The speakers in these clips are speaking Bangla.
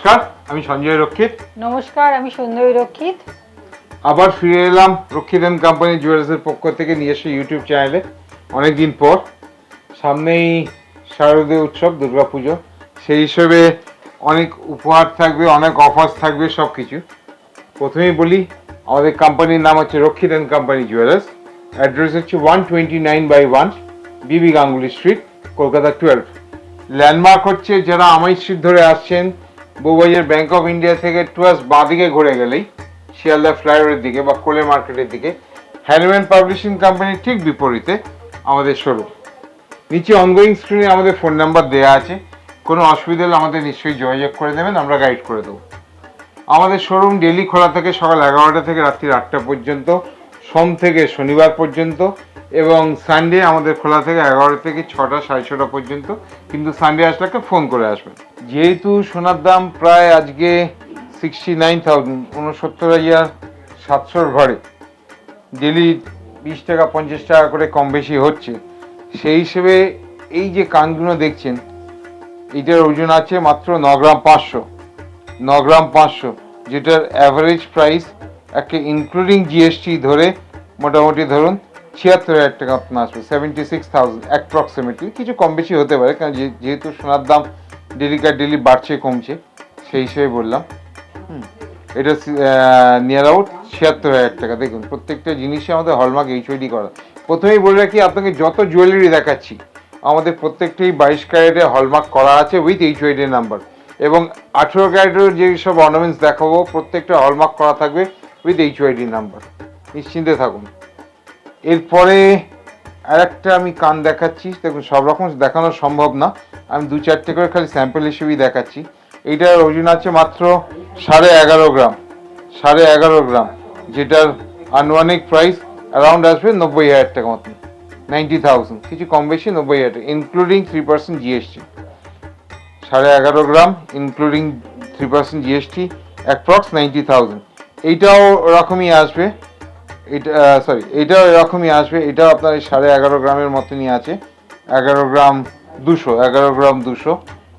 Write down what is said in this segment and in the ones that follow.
নমস্কার, আমি সঞ্জয় রক্ষিত। নমস্কার, আমি সুন্দরী রক্ষিত। আবার ফিরে এলাম রক্ষিত অ্যান্ড কোম্পানি জুয়েলার্সের পক্ষ থেকে নিজস্ব ইউটিউব চ্যানেলে অনেকদিন পর। সামনেই শারদীয় উৎসব, দুর্গাপুজো, সেই হিসেবে অনেক উপহার থাকবে, অনেক অফার্স থাকবে, সব কিছু। প্রথমেই বলি, আমাদের কোম্পানির নাম হচ্ছে রক্ষিত অ্যান্ড কোম্পানি জুয়েলার্স। অ্যাড্রেস হচ্ছে 129/1 বিবি গাঙ্গুলি স্ট্রিট, কলকাতা 12। ল্যান্ডমার্ক হচ্ছে, যারা আমাই স্ট্রিট ধরে আসছেন, বউবাজার ব্যাংক অফ ইন্ডিয়া থেকে টুয়ার্স বাঁদিকে ঘুরে গেলেই শিয়ালদা ফ্লাইওভারের দিকে বা কোলে মার্কেটের দিকে হ্যান্ডম্যান পাবলিশিং কোম্পানির ঠিক বিপরীতে আমাদের শোরুম। নিচে অনগোয়িং স্ক্রিনে আমাদের ফোন নাম্বার দেওয়া আছে, কোনো অসুবিধা হলে আমাদের নিশ্চয়ই যোগাযোগ করে দেবেন, আমরা গাইড করে দেবো। আমাদের শোরুম ডেলি খোলা থাকে সকাল 11টা থেকে রাত্রি 8টা পর্যন্ত, সোম থেকে শনিবার পর্যন্ত, এবং সানডে আমাদের খোলা থেকে 11 থেকে 6টা 6:30 পর্যন্ত। কিন্তু সানডে আসলে ফোন করে আসবেন। যেহেতু সোনার দাম প্রায় আজকে 69,000, 69,700 ঘরে ডেলি 20 টাকা 50 টাকা করে কম বেশি হচ্ছে। সেই হিসেবে এই যে কানগুলো দেখছেন, এটার ওজন আছে মাত্র 9 গ্রাম 500, 9 গ্রাম 500, যেটার অ্যাভারেজ প্রাইস একটা ইনক্লুডিং জিএসটি ধরে মোটামুটি ধরুন 76,000 টাকা আপনার আসবে, 76,000 অ্যাপ্রক্সিমেটলি। কিছু কম বেশি হতে পারে, কারণ যেহেতু সোনার দাম ডেলি বাড়ছে কমছে, সেই হিসেবে বললাম। এটা নিয়ার আউট 76,000 টাকা। দেখুন, প্রত্যেকটা জিনিসে আমাদের হলমার্ক এইচওইডি করা। প্রথমেই বলে রাখি, আপনাকে যত জুয়েলারি দেখাচ্ছি আমাদের প্রত্যেকটাই 22 ক্যারেটে হলমার্ক করা আছে উইথ এইচওইডি নাম্বার, এবং 18 ক্যারেটের যে সব অর্নামেন্টস দেখাবো প্রত্যেকটা হলমার্ক করা থাকবে উইথ এইচওইডি নাম্বার। নিশ্চিন্তে থাকুন। এরপরে আরেকটা আমি কান দেখাচ্ছি। দেখুন, সব রকম দেখানো সম্ভব না, আমি 2-4টে করে খালি স্যাম্পল হিসেবেই দেখাচ্ছি। এইটার ওজন আছে মাত্র 11.5 গ্রাম, 11.5 গ্রাম, যেটার আনুমানিক প্রাইস অ্যারাউন্ড আসবে 90,000 টাকা মতন, 90,000, কিছু কম বেশি 90,000 টাকা, ইনক্লুডিং 3% জিএসটি। 11.5 গ্রাম ইনক্লুডিং 3% জিএসটি, অ্যাপ্রক্স 90,000। এইটাও ওরকমই আসবে, এইটাও এরকমই আসবে। এটাও আপনার 11.5 গ্রামের মতনই আছে, 11 গ্রাম 200, 11 গ্রাম 200।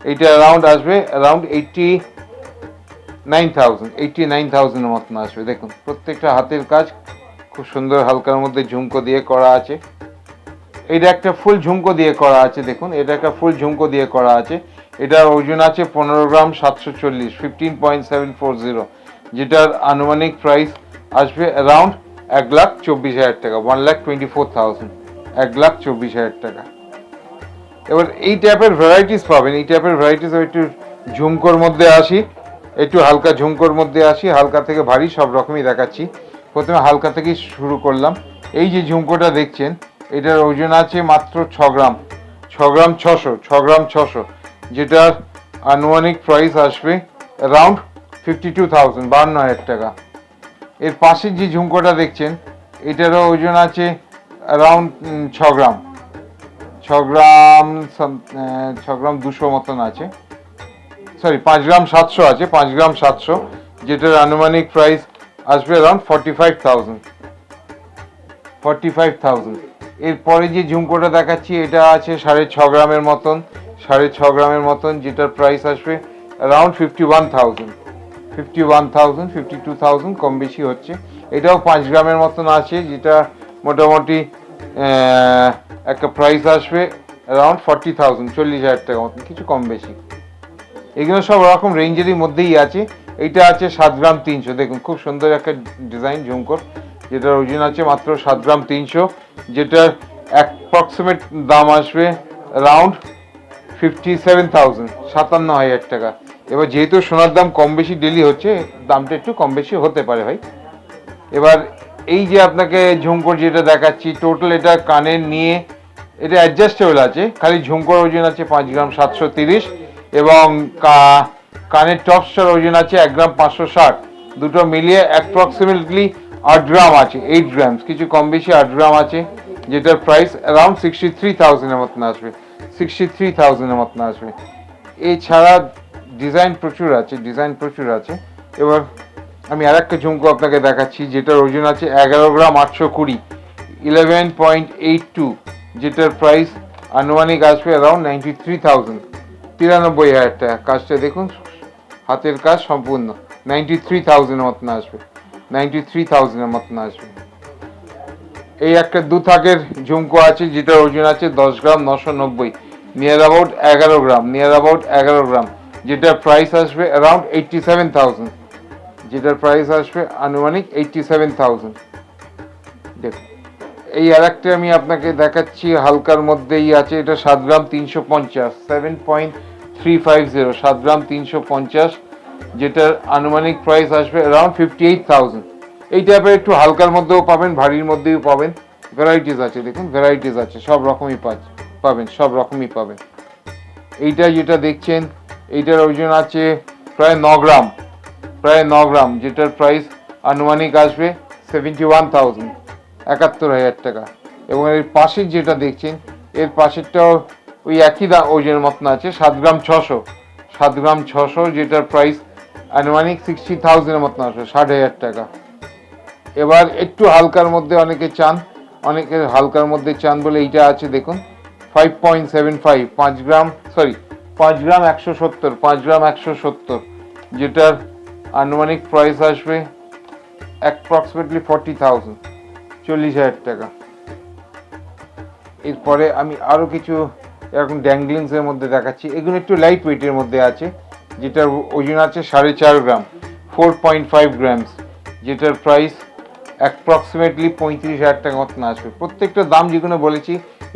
এইটা অ্যারাউন্ড আসবে অ্যারাউন্ড 89,000 মতন আসবে। দেখুন, প্রত্যেকটা হাতের কাজ খুব সুন্দর, হালকার মধ্যে ঝুমকো দিয়ে করা আছে। এটা একটা ফুল ঝুমকো দিয়ে করা আছে। দেখুন, এটা একটা ফুল ঝুমকো দিয়ে করা আছে। এটার ওজন আছে 15 গ্রাম 740, 15.740, যেটার আনুমানিক প্রাইস আসবে অ্যারাউন্ড 1,24,000 টাকা, 1,24,000, 1,24,000 টাকা। এবার এই টাইপের ভ্যারাইটিস পাবেন। এই টাইপের ভ্যারাইটিস একটু ঝুমকোর মধ্যে আসি, একটু হালকা ঝুমকোর মধ্যে আসি, হালকা থেকে ভারী সব রকমই দেখাচ্ছি। প্রথমে হালকা থেকেই শুরু করলাম। এই যে ঝুমকোটা দেখছেন, এটার ওজন আছে মাত্র 6 গ্রাম, 6 গ্রাম 600, 6 গ্রাম 600, যেটার আনুমানিক প্রাইস আসবে অ্যারাউন্ড 52,000, 52,000 টাকা। এর পাশের যে ঝুমকোটা দেখছেন, এটারও ওজন আছে অ্যারাউন্ড 6 গ্রাম, 6 গ্রাম 200 মতন আছে, সরি 5 গ্রাম 700 আছে, 5 গ্রাম 700, যেটার আনুমানিক প্রাইস আসবে অ্যারাউন্ড 45,000। এরপরে যে ঝুমকোটা দেখাচ্ছি, এটা আছে 6.5 গ্রামের মতন, 6.5 গ্রামের মতন, যেটার প্রাইস আসবে অ্যারাউন্ড 51,000, 52,000 কম বেশি হচ্ছে। এটাও 5 গ্রামের মতন আছে, যেটা মোটামুটি একটা প্রাইস আসবে অ্যারাউন্ড 40,000, 40,000 টাকা মতন, কিছু কম বেশি। এগুলো সব রকম রেঞ্জেরই মধ্যেই আছে। এইটা আছে 7 গ্রাম 300। দেখুন, খুব সুন্দর একটা ডিজাইন ঝুমকোর, যেটার ওজন আছে মাত্র 7 গ্রাম 300, যেটার অ্যাপ্রক্সিমেট দাম আসবে অ্যারাউন্ড 57,000, 57,000 টাকা। এবার যেহেতু সোনার দাম কম বেশি ডেলি হচ্ছে, দামটা একটু কম বেশি হতে পারে ভাই। এবার এই যে আপনাকে ঝুমকোর যেটা দেখাচ্ছি, টোটাল এটা কানের নিয়ে এটা অ্যাডজাস্টেবল আছে, খালি ঝুমকোর ওজন আছে 5 গ্রাম 730, এবং কানের টপসটার ওজন আছে 1 গ্রাম 560, দুটো মিলিয়ে অ্যাপ্রক্সিমেটলি 8 গ্রাম আছে, 8 গ্রামস, কিছু কম বেশি 8 গ্রাম আছে, যেটার প্রাইস অ্যারাউন্ড 63,000 মতন আসবে, 63,000 মতন আসবে। এছাড়া ডিজাইন প্রচুর আছে। এবার আমি আর একটা ঝুমকো আপনাকে দেখাচ্ছি, যেটার ওজন আছে 11 গ্রাম 820, 11.82, যেটার প্রাইস আনুমানিক আসবে অ্যারাউন্ড 93,000, 93,000 টাকা। কাজটা দেখুন, হাতের কাজ সম্পূর্ণ 93,000 মতন আসবে, 93,000 মতন আসবে। এই একটা 2 থাকের ঝুমকো আছে যেটার ওজন আছে 10 গ্রাম 990, near about 11 gram, near about 11 গ্রাম, যেটার প্রাইস আসবে অ্যারাউন্ড 87,000, যেটার প্রাইস আসবে আনুমানিক 87,000। দেখুন এই আর একটা আমি আপনাকে দেখাচ্ছি হালকার মধ্যেই আছে, এটা 7 গ্রাম 350, 7.350, 7 গ্রাম 350, যেটার আনুমানিক প্রাইস আসবে অ্যারাউন্ড 58,000। এই টাইপের একটু হালকার মধ্যেও পাবেন, ভারীর মধ্যেও পাবেন, ভ্যারাইটিস আছে, দেখুন ভ্যারাইটিস আছে, সব রকমই পাবেন, সব রকমই পাবেন। এইটা যেটা দেখছেন এইটার ওজন আছে প্রায় 9 গ্রাম, প্রায় 9 গ্রাম, যেটার প্রাইস আনুমানিক আসবে 71,000, 71,000 টাকা। এবং এর পাশের যেটা দেখছেন এর পাশেরটাও ওই একই ওজনের মতন আছে, 7 গ্রাম 600, 7 গ্রাম 600, যেটার প্রাইস আনুমানিক 60,000 মতন আসবে, 60,000 টাকা। এবার একটু হালকার মধ্যে অনেকে চান, অনেকে হালকার মধ্যে চান বলে এইটা আছে দেখুন 5.75, 5 গ্রাম 170, 5 গ্রাম 170, যেটার আনুমানিক প্রাইস আসবে অ্যাপ্রক্সিমেটলি 40,000, 40,000 টাকা। এরপরে আমি আরও কিছু এরকম ড্যাংলিংসের মধ্যে দেখাচ্ছি, এগুলো একটু লাইট ওয়েটের মধ্যে আছে, যেটার ওজন আছে 4.5 গ্রাম, 4.5 গ্রামস, যেটার প্রাইস অ্যাপ্রক্সিমেটলি 35,000 টাকা মতন আসবে। প্রত্যেকটা দাম যেগুলো বলেছি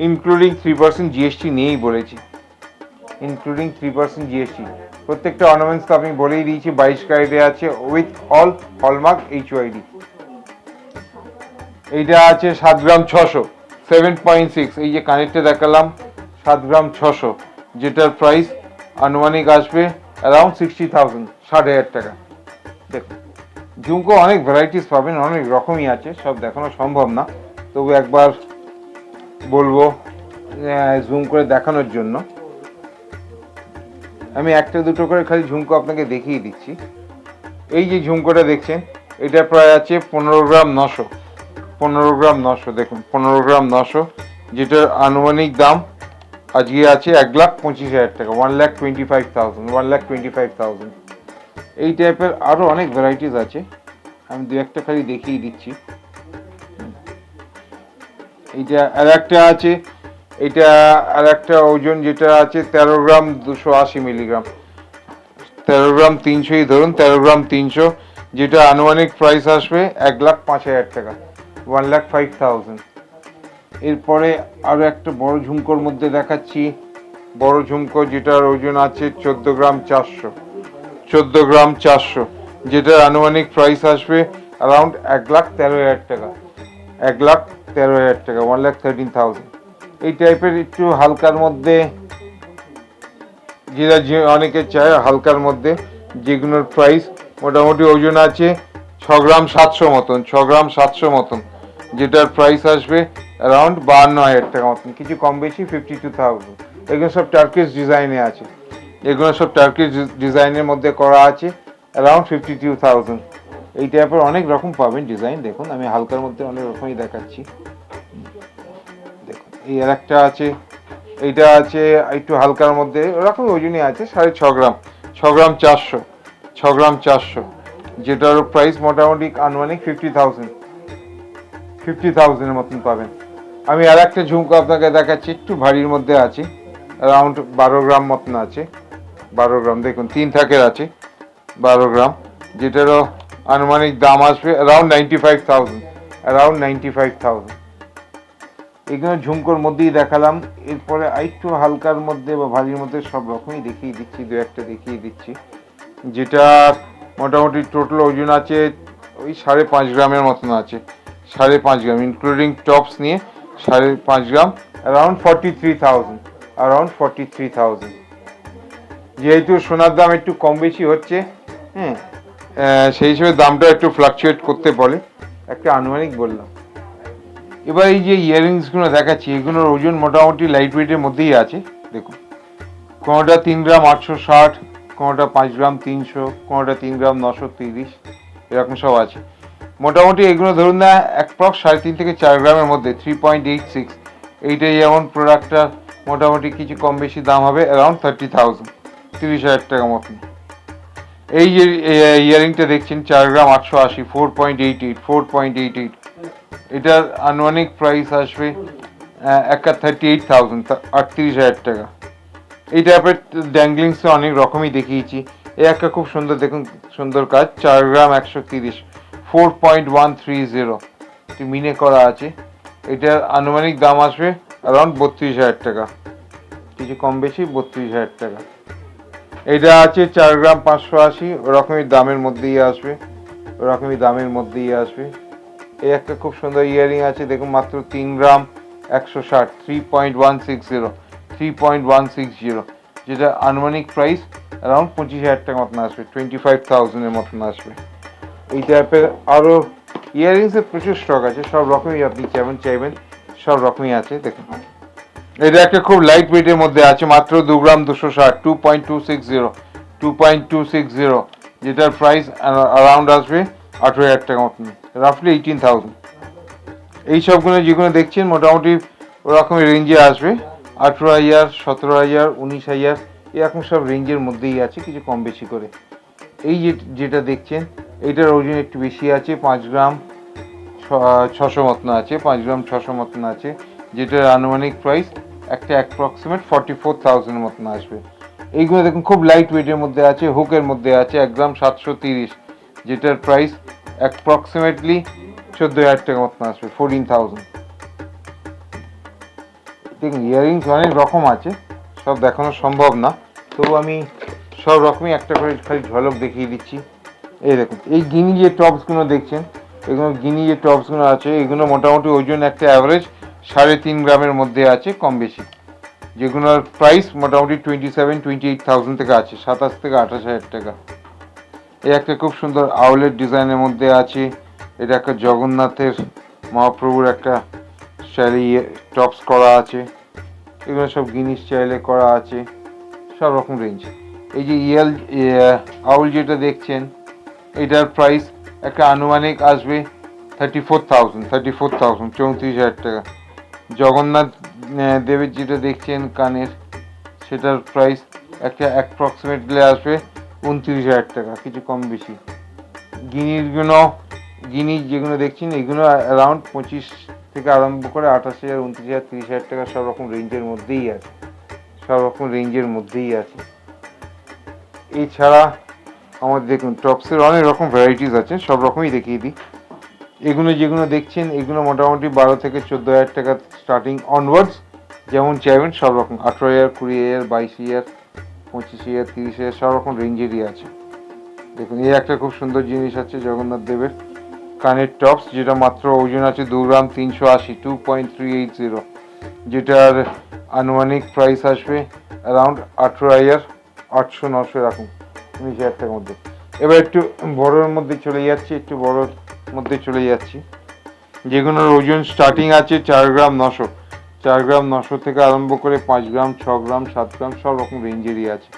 ইনক্লুডিং 3% জিএসটি নিয়েই বলেছি, ইনক্লুডিং 3% জিএসটি। প্রত্যেকটা অর্নামেন্টস তো আমি বলেই দিয়েছি 22 ক্যারেটে আছে উইথ অল হলমার্ক এইচওআইডি। এইটা আছে 7 গ্রাম 600, 7.6, এই যে কানেরটা দেখালাম 7 গ্রাম 600, যেটার প্রাইস আনুমানিক আসবে অ্যারাউন্ড 60,000, 60,000 টাকা। দেখুন ঝুমকো অনেক ভ্যারাইটিস পাবেন, অনেক রকমই আছে, সব দেখানো সম্ভব না, তবু একবার বলবো জুম করে দেখানোর জন্য। আমি একটা দুটো করে খালি ঝুমকো আপনাকে দেখিয়ে দিচ্ছি। এই যে ঝুমকোটা দেখছেন এটা প্রায় আছে 15 গ্রাম 900, 15 গ্রাম 900, দেখুন 15 গ্রাম 900, যেটার আনুমানিক দাম আজকে আছে 1,25,000 টাকা, 1,25,000, 1,25,000। এই টাইপের আরও অনেক ভ্যারাইটিস আছে, আমি দু একটা খালি দেখিয়ে দিচ্ছি। এইটা আর একটা আছে, এটা আর একটা ওজন যেটা আছে 13 গ্রাম 280 মিলিগ্রাম, 13 গ্রাম 300ই ধরুন, 13 গ্রাম 300, যেটা আনুমানিক প্রাইস আসবে 1,05,000 টাকা, 1,05,000। এরপরে আরও একটা বড় ঝুমকোর মধ্যে দেখাচ্ছি, বড় ঝুমকো যেটার ওজন আছে 14 গ্রাম 400, 14 গ্রাম 400, যেটার আনুমানিক প্রাইস আসবে অ্যারাউন্ড 1,13,000 টাকা, 1,13,000 টাকা, 1,13,000। এই টাইপের একটু হালকার মধ্যে যেটা যে অনেকে চায় হালকার মধ্যে, যেগুলোর প্রাইস মোটামুটি ওজন আছে 6 গ্রাম 700 মতন, 6 গ্রাম 700 মতন, যেটার প্রাইস আসবে অ্যারাউন্ড 52,000 টাকা মতন, কিছু কম বেশি 52,000। এগুলো সব টার্কিশ ডিজাইনে আছে, এগুলো সব টার্কিশ ডিজাইনের মধ্যে করা আছে, অ্যারাউন্ড 52,000। এই টাইপের অনেক রকম পাবেন ডিজাইন। দেখুন আমি হালকার মধ্যে অনেক রকমই দেখাচ্ছি। দেখুন এই আর একটা আছে, এইটা আছে একটু হালকার মধ্যে, ওরকম ওজনই আছে 6.5 গ্রাম, 6 গ্রাম 400, 6 গ্রাম 400, যেটার প্রাইস মোটামুটি আনুমানিক 50,000 মতন পাবেন। আমি আর একটা ঝুমকো আপনাকে দেখাচ্ছি, একটু ভারীর মধ্যে আছে, অ্যারাউন্ড 12 গ্রাম মতন আছে, 12 গ্রাম, দেখুন 3 থাকের আছে 12 গ্রাম, যেটারও আনুমানিক দাম আসবে অ্যারাউন্ড 95,000, অ্যারাউন্ড 95,000। এগুলো ঝুমকোর মধ্যেই দেখালাম। এরপরে আরেকটু হালকার মধ্যে বা ভারীর মধ্যে সব রকমই দেখিয়ে দিচ্ছি, দু একটা দেখিয়ে দিচ্ছি, যেটা মোটামুটি টোটাল ওজন আছে ওই 5.5 গ্রামের মতন আছে, 5.5 গ্রাম ইনক্লুডিং টপস নিয়ে 5.5 গ্রাম, অ্যারাউন্ড 43,000, অ্যারাউন্ড 43,000। যেহেতু সোনার দাম একটু কম বেশি হচ্ছে, হ্যাঁ, সেই হিসেবে দামটা একটু ফ্লাকচুয়েট করতে বলে, একটা আনুমানিক বললাম। এবার এই যে ইয়াররিংসগুলো দেখাচ্ছি এগুলোর ওজন মোটামুটি লাইট ওয়েটের মধ্যেই আছে। দেখুন কোনোটা 3 গ্রাম 860, কোনোটা 5 গ্রাম 300, কোনোটা 3 গ্রাম 930, এরকম সব আছে। মোটামুটি এগুলো ধরুন না অ্যাপ্রক্স 3.5 থেকে 4 গ্রামের মধ্যে, 3.86। এইটাই যেমন প্রোডাক্টটা মোটামুটি কিছু কম বেশি দাম হবে অ্যারাউন্ড 30,000, 30,000 টাকা মতন। এই যে ইয়ারিংটা দেখছেন 4 গ্রাম 880, 4.88, 4.88, এটার আনুমানিক প্রাইস আসবে 38,000, 38,000 টাকা। এই টাইপের ড্যাঙ্গলিংস অনেক রকমই দেখিয়েছি। এই একটা খুব সুন্দর, দেখুন সুন্দর কাজ, 4 গ্রাম 130, 4.130, মিনে করা আছে। এটার আনুমানিক দাম আসবে অ্যারাউন্ড 32,000 টাকা, কিছু কম বেশি 32,000 টাকা। এটা আছে 4 গ্রাম 580, ওরকমই দামের মধ্যেই আসবে, ওরকমই দামের মধ্যেই আসবে। এই একটা খুব সুন্দর ইয়ারিং আছে, দেখুন মাত্র 3 গ্রাম 160, 3.160, 3.160, যেটা আনুমানিক প্রাইস অ্যারাউন্ড 25,000 টাকা মতন আসবে, 25,000 এর মতন আসবে। এই টাইপের আরও ইয়ারিংসের প্রচুর স্টক আছে, সব রকমই আপনি চাইবেন সব রকমই আছে। দেখুন এটা একটা খুব লাইট ওয়েটের মধ্যে আছে, মাত্র 2 গ্রাম 260, 2.260, 2.260, যেটার প্রাইস অ্যারাউন্ড আসবে 18,000 টাকা মতন, রাফলি 18,000। এই সবগুলো যেগুলো দেখছেন মোটামুটি ওরকমই রেঞ্জে আসবে, 18,000, 17,000, 19,000, এরকম সব রেঞ্জের মধ্যেই আছে, কিছু কম বেশি করে। এই যেটা দেখছেন এইটার ওজন একটু বেশি আছে, 5 গ্রাম 600 মতন আছে, 5 গ্রাম 600 মতন আছে, যেটার আনুমানিক প্রাইস একটা অ্যাপ্রক্সিমেট 44,000 মতন আসবে। এইগুলো দেখুন খুব লাইট ওয়েটের মধ্যে আছে, হুকের মধ্যে আছে, 1 গ্রাম 730, যেটার প্রাইস অ্যাপ্রক্সিমেটলি 14,000 টাকা মতন আসবে, 14,000। দেখুন ইয়ারিংস অনেক রকম আছে, সব দেখানো সম্ভব না, তবু আমি সব রকমই একটা করে খালি ঝলক দেখিয়ে দিচ্ছি। এই দেখুন এই গিনি যে টপসগুলো দেখছেন, এগুলো গিনি যে টপসগুলো আছে, এগুলো মোটামুটি ওজন একটা অ্যাভারেজ 3.5 গ্রামের মধ্যে আছে, কম বেশি, যেগুলোর প্রাইস মোটামুটি 27-28,000 থেকে আছে, 27 থেকে 28,000 টাকা। এই একটা খুব সুন্দর আউলেট ডিজাইনের মধ্যে আছে, এটা একটা জগন্নাথের মহাপ্রভুর একটা স্টাইলে টপস করা আছে, এগুলো সব গিনি স্টাইলে করা আছে, সব রকম রেঞ্জ। এই যে আউল যেটা দেখছেন, এটার প্রাইস একটা আনুমানিক আসবে 34,000, 34,000 টাকা। জগন্নাথ দেবের যেটা দেখছেন কানের, সেটার প্রাইস একটা অ্যাপ্রক্সিমেটলি আসবে 29,000 টাকা, কিছু কম বেশি। গিনি যেগুলো দেখছেন এগুলো অ্যারাউন্ড 25 থেকে আরম্ভ করে 28,000, 29,000, 30,000 টাকা, সব রকম রেঞ্জের মধ্যেই আছে, সব রকম রেঞ্জের মধ্যেই আছে। এছাড়া আমাদের দেখুন টপসের অনেক রকম ভ্যারাইটিস আছে, সব রকমই দেখিয়ে দিই। এগুলো যেগুলো দেখছেন এগুলো মোটামুটি 12 থেকে 14,000 টাকা স্টার্টিং অনওয়ার্ডস, যেমন চাইবেন সব রকম, 18,000, 20,000, 22,000, 25,000, 30,000, সব রকম রেঞ্জেরই আছে। দেখুন এই একটা খুব সুন্দর জিনিস আছে জগন্নাথ দেবের কানের টপস, যেটা মাত্র ওজন আছে 2 গ্রাম 380, 2.380, যেটার আনুমানিক প্রাইস আসবে অ্যারাউন্ড 18,000, 800-900 এরকম, 19,000 টাকার মধ্যে। এবার একটু বড়োর মধ্যে চলে যাচ্ছি, যেগুলোর ওজন স্টার্টিং আছে 4 গ্রাম 900, 4 গ্রাম 900 থেকে আরম্ভ করে 5 গ্রাম, 6 গ্রাম, 7 গ্রাম, সব রকম রেঞ্জেরই আছে।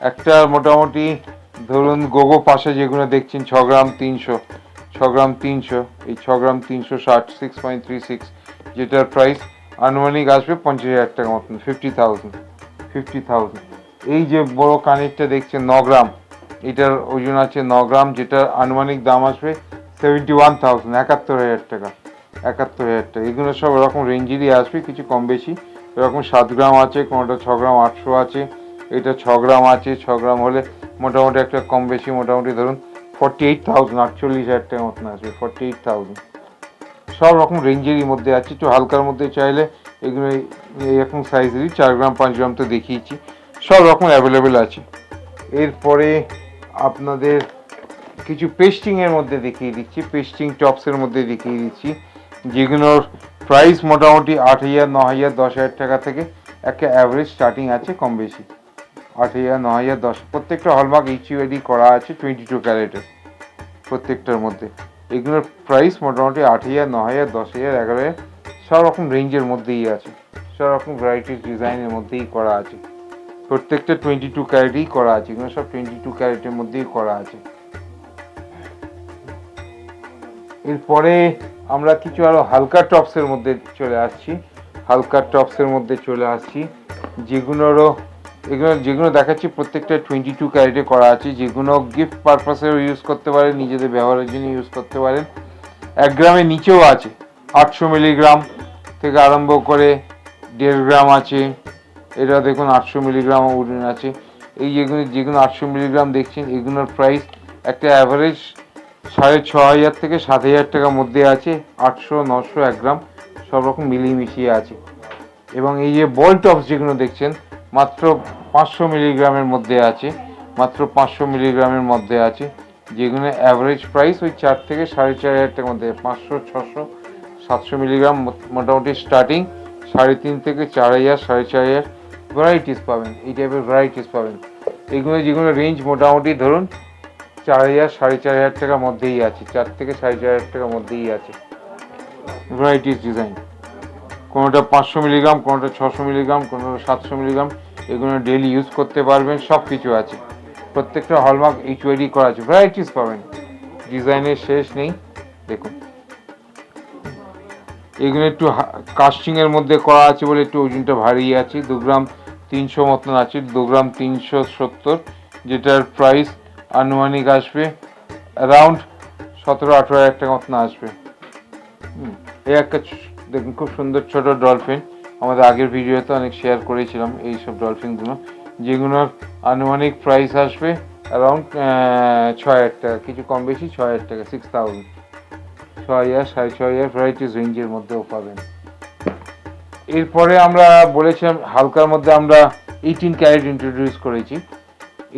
একটা মোটামুটি ধরুন গোগো পাশে যেগুলো দেখছেন 6 গ্রাম 300, 6 গ্রাম 300, এই 6 গ্রাম 360, 6.36, যেটার প্রাইস আনুমানিক আসবে 50,000 টাকা মতন, 50,000। এই যে বড় কানেরটা দেখছেন 9 গ্রাম, এটার ওজন আছে 9 গ্রাম, যেটার আনুমানিক দাম আসবে 71,000, 71,000 টাকা, 71,000 টাকা। এগুলো সব এরকম রেঞ্জেরই আসবে, কিছু কম বেশি। এরকম 7 গ্রাম আছে, কোনোটা 6 গ্রাম 800 আছে, এটা 6 গ্রাম আছে, 6 গ্রাম হলে মোটামুটি একটা কম বেশি, মোটামুটি ধরুন 48,000, 48,000 টাকার মতন আসবে, 48,000। সব রকম রেঞ্জেরই মধ্যে আছে, একটু হালকার মধ্যে চাইলে এগুলো এরকম সাইজেরই 4 গ্রাম 5 গ্রাম তো দেখিয়েছি, সব রকম অ্যাভেলেবেল আছে। এরপরে আপনাদের কিছু পেস্টিংয়ের মধ্যে দেখিয়ে দিচ্ছি, পেস্টিং টপসের মধ্যে দেখিয়ে দিচ্ছি, যেগুলোর প্রাইস মোটামুটি 8,000, 9,000, 10,000 টাকা থেকে একটা অ্যাভারেজ স্টার্টিং আছে, কম বেশি 8,000, 9,000, 10, প্রত্যেকটা হলমার্ক এইচইউআইডি করা আছে 22 ক্যারেটের প্রত্যেকটার মধ্যে। এগুলোর প্রাইস মোটামুটি 8,000, 9,000, 10,000, 11,000, সব রকম রেঞ্জের মধ্যেই আছে, সব রকম ভ্যারাইটিস ডিজাইনের মধ্যেই করা আছে, প্রত্যেকটা 22 ক্যারেটেই করা আছে, এগুলো সব 22 ক্যারেটের মধ্যেই করা আছে। এরপরে আমরা কিছু আরো হালকা টপসের মধ্যে চলে আসছি, যেগুলোরও এগুলো যেগুলো দেখাচ্ছি প্রত্যেকটা 22 ক্যারেটে করা আছে, যেগুলো গিফট পারপাসেও ইউজ করতে পারেন, নিজেদের ব্যবহারের জন্য ইউজ করতে পারেন। 1 গ্রামের নিচেও আছে, 800 মিলিগ্রাম থেকে আরম্ভ করে 1.5 গ্রাম আছে। এটা দেখুন 800 মিলিগ্রাম ওজন আছে। এই যেগুলো 800 মিলিগ্রাম দেখছেন, এগুলোর প্রাইস একটা অ্যাভারেজ 6,500 থেকে 7,000 টাকার মধ্যে আছে। 800, 900, 1 গ্রাম সব রকম মিলিয়ে মিশিয়ে আছে। এবং এই যে বল টপস যেগুলো দেখছেন, মাত্র 500 মিলিগ্রামের মধ্যে আছে, মাত্র 500 মিলিগ্রামের মধ্যে আছে, যেগুলো অ্যাভারেজ প্রাইস ওই 4 থেকে 4,500 টাকার মধ্যে। 500, 600, 700 মিলিগ্রাম মোটামুটি স্টার্টিং 3,500 থেকে 4,000, 4,500 ভ্যারাইটিস পাবেন, এই টাইপের ভ্যারাইটিস পাবেন। এইগুলো যেগুলো রেঞ্জ মোটামুটি ধরুন 4,000, 4,500 টাকার মধ্যেই আছে, 4 থেকে 4,500 টাকার মধ্যেই আছে ভ্যারাইটিস ডিজাইন। কোনোটা 500 মিলিগ্রাম, কোনোটা 600 মিলিগ্রাম, কোনোটা 700 মিলিগ্রাম। এগুলো ডেলি ইউজ করতে পারবেন, সব কিছু আছে। প্রত্যেকটা হলমার্ক HYD করা আছে, ভ্যারাইটিস পাবেন, ডিজাইনের শেষ নেই। দেখুন এগুলো একটু কাস্টিং এর মধ্যে করা আছে বলে একটু ওজনটা ভারী আছে। 2 গ্রাম 300 মতন আছে, 2 গ্রাম 370, যেটার প্রাইস আনুমানিক আসবে অ্যারাউন্ড 17-18 হাজার টাকা মতন আসবে। এই একটা দেখুন খুব সুন্দর ছোট ডলফিন, আমাদের আগের ভিডিওতে অনেক শেয়ার করেছিলাম এইসব ডলফিনগুলো, যেগুলোর আনুমানিক প্রাইস আসবে অ্যারাউন্ড 6,000 টাকা, কিছু কম বেশি 6,000 টাকা, 6,000, 6,000, 6,500 ভ্যারাইটিস রেঞ্জের মধ্যেও পাবেন। এরপরে আমরা বলেছিলাম হালকার মধ্যে আমরা 18 ক্যারেট ইন্ট্রোডিউস করেছি।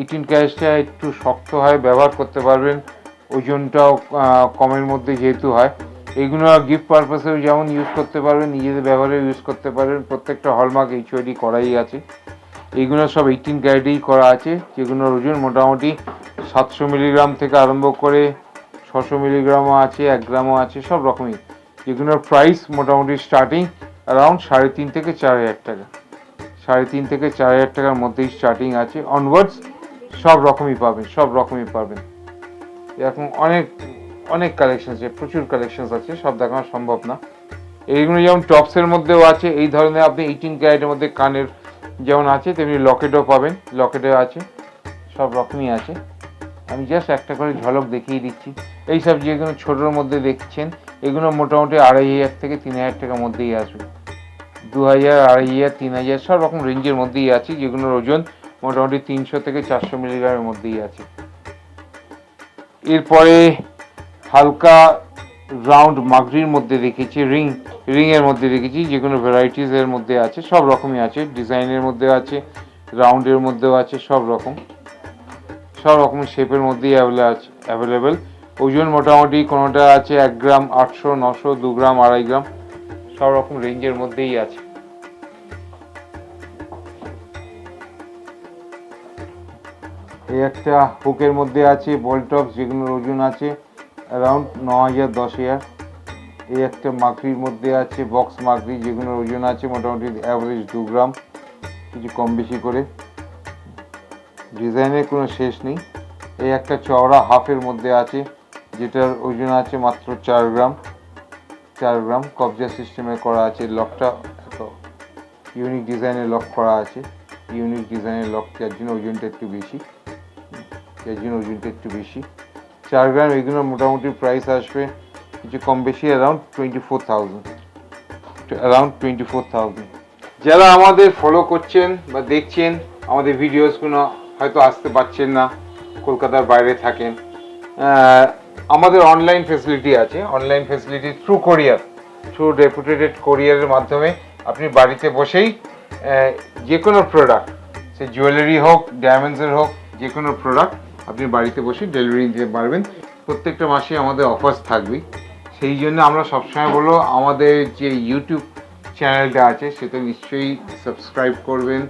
18 ক্যারেটটা একটু শক্ত হয়, ব্যবহার করতে পারবেন, ওজনটাও কমের মধ্যে যেহেতু হয়। এইগুলো গিফট পারপাসেও যেমন ইউজ করতে পারবেন, নিজেদের ব্যবহারে ইউজ করতে পারবেন। প্রত্যেকটা হলমার্ক HYD করাই আছে। এইগুলো সব 18 ক্যারেটেই করা আছে, যেগুলোর ওজন মোটামুটি 700 মিলিগ্রাম থেকে আরম্ভ করে 600 মিলিগ্রামও আছে, 1 গ্রামও আছে, সব রকমই। যেগুলোর প্রাইস মোটামুটি স্টার্টিং অ্যারাউন্ড 3,500 থেকে 4,000 টাকা, 3,500 থেকে 4,000 টাকার মধ্যেই স্টার্টিং আছে। অনওয়ার্ডস সব রকমই পাবেন, সব রকমই পাবেন। এরকম অনেক অনেক কালেকশন আছে, প্রচুর কালেকশন আছে, সব দেখানো সম্ভব না। এইগুলো যেমন টপসের মধ্যেও আছে, এই ধরনের আপনি 18 ক্যারেটের মধ্যে কানের যেমন আছে, তেমনি লকেটও পাবেন, লকেটও আছে, সব রকমই আছে। আমি জাস্ট একটা করে ঝলক দেখিয়ে দিচ্ছি। এইসব যেগুলো ছোটোর মধ্যে দেখছেন, এগুলো মোটামুটি 2,500 থেকে 3,000 টাকার মধ্যেই আসবে। 2,000, 2,500, 3,000 সব রকম রেঞ্জের মধ্যেই আছে, যেগুলোর ওজন মোটামুটি 300 থেকে 400 মিলিগ্রামের মধ্যেই আছে। এরপরে হালকা রাউন্ড মাগরির মধ্যে রেখেছি, রিংয়ের মধ্যে রেখেছি, যেগুলো ভ্যারাইটিসের মধ্যে আছে, সব রকমই আছে, ডিজাইনের মধ্যে আছে, রাউন্ডের মধ্যেও আছে, সব রকম শেপের মধ্যেই অ্যাভেলেবেল। ওজন মোটামুটি কোনোটা আছে 1 গ্রাম 800, 900, 2 গ্রাম 2.5 গ্রাম, সব রকম রেঞ্জের মধ্যেই আছে। এই একটা হুকের মধ্যে আছে বল টপস, যেগুলোর ওজন আছে অ্যারাউন্ড 9,000, 10,000। এই একটা মাকড়ির মধ্যে আছে বক্স মাকড়ি, যেগুলোর ওজন আছে মোটামুটি অ্যাভারেজ 2 গ্রাম, কিছু কম বেশি করে, ডিজাইনের কোনো শেষ নেই। এই একটা চওড়া হাফের মধ্যে আছে, যেটার ওজন আছে মাত্র 4 গ্রাম, 4 গ্রাম। কবজা সিস্টেমে করা আছে, লকটা এত ইউনিক ডিজাইনের লক করা আছে, ইউনিক ডিজাইনের লক, যার জন্য ওজনটা একটু বেশি, 4 গ্রাম। এগুলো মোটামুটি প্রাইস আসবে কিছু কম বেশি অ্যারাউন্ড 24,000। যারা আমাদের ফলো করছেন বা দেখছেন, আমাদের ভিডিওসগুলো হয়তো আসতে পারছেন না, কলকাতার বাইরে থাকেন, আমাদের অনলাইন ফেসিলিটি আছে। অনলাইন ফেসিলিটি থ্রু রেপুটেটেড কোরিয়ারের মাধ্যমে আপনি বাড়িতে বসেই যে কোনো প্রোডাক্ট, সে জুয়েলারি হোক, ডায়মন্ডসের হোক, যে কোনো প্রোডাক্ট আপনি বাড়িতে বসে ডেলিভারি দিতে পারবেন। প্রত্যেকটা মাসে আমাদের অফার্স থাকবে, সেই জন্য আমরা সবসময় বলবো আমাদের যে ইউটিউব চ্যানেলটা আছে সেটা নিশ্চয়ই সাবস্ক্রাইব করবেন,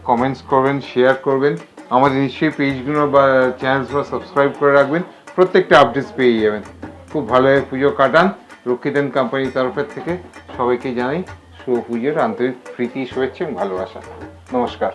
কমেন্টস করবেন, শেয়ার করবেন। আমাদের নিশ্চয়ই পেজগুলো বা চ্যানেলসগুলো সাবস্ক্রাইব করে রাখবেন, প্রত্যেকটা আপডেটস পেয়ে যাবেন। খুব ভালোভাবে পুজো কাটান। রক্ষিত এন্ড কোম্পানির তরফের থেকে সবাইকে জানাই শুভ পুজোর আন্তরিক প্রীতি, শুভেচ্ছা এবং ভালোবাসা। নমস্কার।